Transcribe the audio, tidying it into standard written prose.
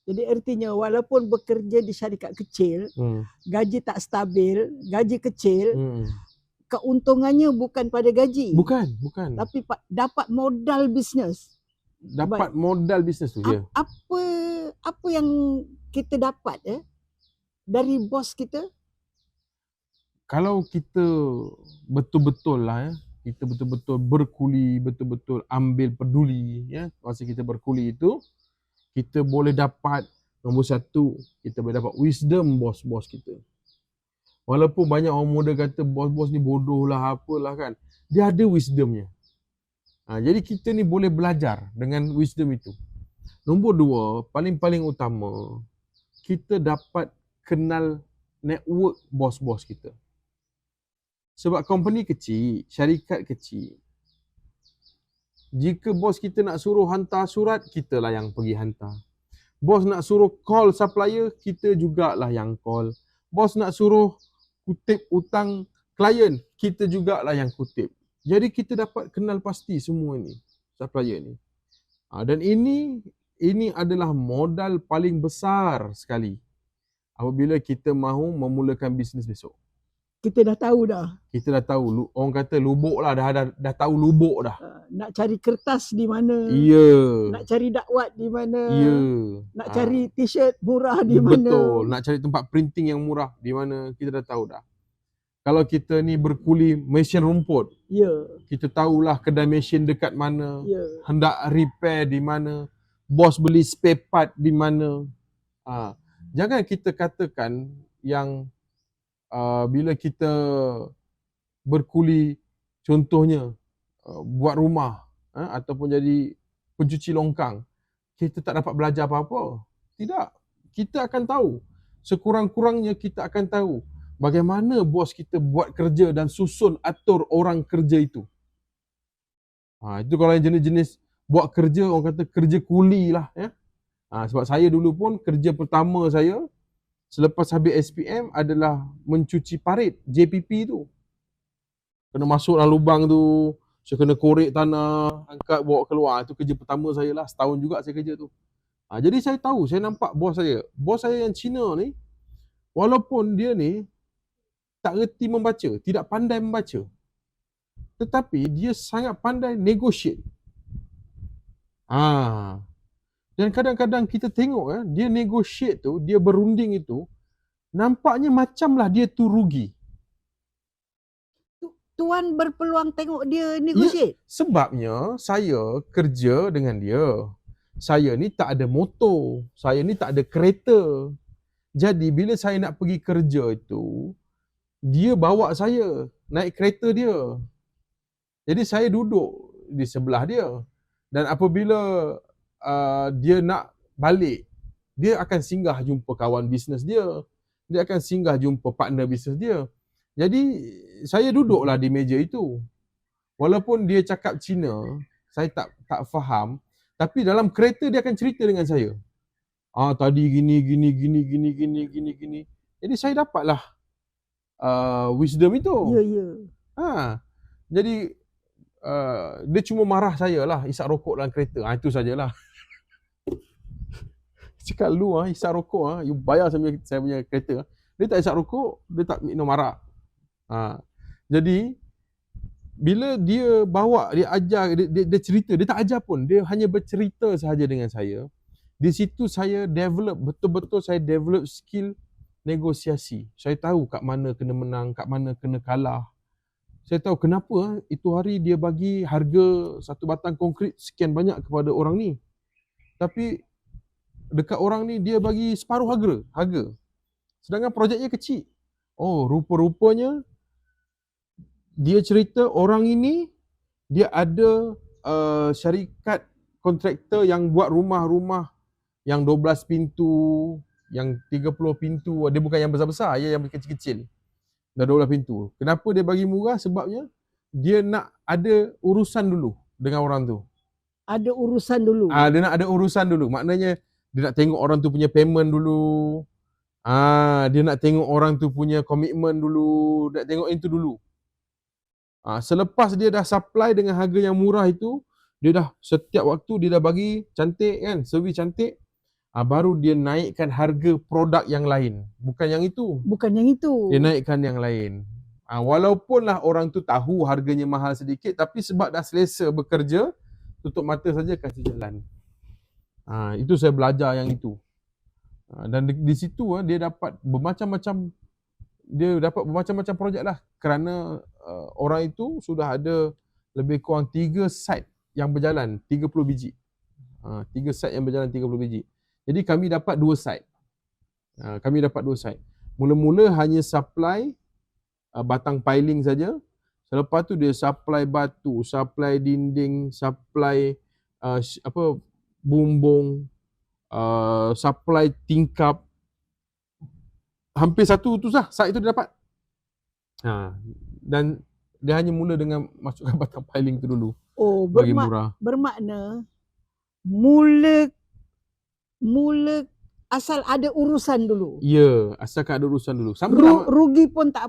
Jadi artinya walaupun bekerja di syarikat kecil, gaji tak stabil, gaji kecil, keuntungannya bukan pada gaji. Bukan. Tapi dapat modal bisnes. Dapat modal bisnes tu, ya. Apa yang kita dapat dari bos kita? Kalau kita betul-betul lah kita betul-betul berkuli, betul-betul ambil peduli masa kita berkuli itu, kita boleh dapat nombor satu, kita boleh dapat wisdom bos-bos kita. Walaupun banyak orang muda kata bos-bos ni bodoh lah, apalah kan, dia ada wisdomnya. Jadi kita ni boleh belajar dengan wisdom itu. Nombor dua, paling-paling utama, kita dapat kenal network bos-bos kita. Sebab company kecil, syarikat kecil, jika bos kita nak suruh hantar surat, kita lah yang pergi hantar. Bos nak suruh call supplier, kita jugalah yang call. Bos nak suruh kutip hutang klien, kita jugalah yang kutip. Jadi kita dapat kenal pasti semua ni, supplier ni. Dan ini adalah modal paling besar sekali apabila kita mahu memulakan bisnes besok. Kita dah tahu dah. Kita dah tahu, orang kata lubuk lah, dah tahu lubuk dah. Nak cari kertas di mana? Ya. Nak cari dakwat di mana? Ya. Nak cari t-shirt murah di mana? Betul. Nak cari tempat printing yang murah di mana? Kita dah tahu dah. Kalau kita ni berkuli mesin rumput, kita tahulah kedai mesin dekat mana, hendak repair di mana, bos beli spare part di mana. Jangan kita katakan yang bila kita berkuli, contohnya buat rumah ataupun jadi pencuci longkang, kita tak dapat belajar apa-apa. Tidak. Kita akan tahu. Sekurang-kurangnya kita akan tahu bagaimana bos kita buat kerja dan susun atur orang kerja itu. Itu kalau yang jenis-jenis buat kerja, orang kata kerja kuli lah. Sebab saya dulu pun kerja pertama saya selepas habis SPM adalah mencuci parit JPP tu. Kena masuk dalam lubang tu, saya kena korek tanah, angkat bawa keluar. Itu kerja pertama saya lah, setahun juga saya kerja tu. Jadi saya tahu, saya nampak bos saya yang Cina ni, walaupun dia ni tak reti membaca, tidak pandai membaca, tetapi dia sangat pandai negotiate. Dan kadang-kadang kita tengok dia negotiate tu, dia berunding itu, nampaknya macamlah dia tu rugi. Tuan berpeluang tengok dia negotiate? Sebabnya saya kerja dengan dia. Saya ni tak ada motor, saya ni tak ada kereta. Jadi bila saya nak pergi kerja itu, dia bawa saya naik kereta dia. Jadi saya duduk di sebelah dia. Dan apabila dia nak balik, dia akan singgah jumpa kawan bisnes dia. Dia akan singgah jumpa partner bisnes dia. Jadi saya duduklah di meja itu. Walaupun dia cakap Cina, saya tak faham. Tapi dalam kereta dia akan cerita dengan saya. Tadi gini. Jadi saya dapatlah wisdom itu. Jadi dia cuma marah saya lah, isap rokok dalam kereta. Itu sajalah. Cakap lu isap rokok, you bayar saya punya kereta. Dia tak isap rokok, dia tak minum arak. Jadi bila dia bawa, dia ajar, dia cerita, dia tak ajar pun, dia hanya bercerita sahaja dengan saya. Di situ saya betul-betul saya develop skill negosiasi. Saya tahu kat mana kena menang, kat mana kena kalah. Saya tahu kenapa itu hari dia bagi harga satu batang konkrit sekian banyak kepada orang ni. Tapi dekat orang ni dia bagi separuh harga. Sedangkan projeknya kecil. Rupa-rupanya dia cerita orang ini dia ada syarikat kontraktor yang buat rumah-rumah yang 12 pintu, yang 30 pintu. Dia bukan yang besar-besar, yang kecil-kecil. Dah 12 pintu. Kenapa dia bagi murah? Sebabnya dia nak ada urusan dulu dengan orang tu. Ada urusan dulu? Dia nak ada urusan dulu. Maknanya dia nak tengok orang tu punya payment dulu. Dia nak tengok orang tu punya komitmen dulu. Dia nak tengok itu dulu. Selepas dia dah supply dengan harga yang murah itu, dia dah setiap waktu dia dah bagi cantik kan, servis cantik. baru dia naikkan harga produk yang lain. Bukan yang itu. Bukan yang itu. Dia naikkan yang lain. Walaupun lah orang tu tahu harganya mahal sedikit, tapi sebab dah selesa bekerja, tutup mata saja kasih jalan. Itu saya belajar yang itu. Dan di situ dia dapat bermacam-macam projek lah, kerana orang itu sudah ada lebih kurang 3 site yang berjalan 30 biji. 3 site yang berjalan 30 biji. Jadi kami dapat 2 site. Mula-mula hanya supply batang piling saja. Selepas tu dia supply batu, supply dinding, supply bumbung, supply tingkap. Hampir satu tu sah, site itu dia dapat. Dan dia hanya mula dengan masukkan batang piling tu dulu. Bagi murah. Bermakna mula asal ada urusan dulu. Ya, asalkan ada urusan dulu. Sama Rugi pun tak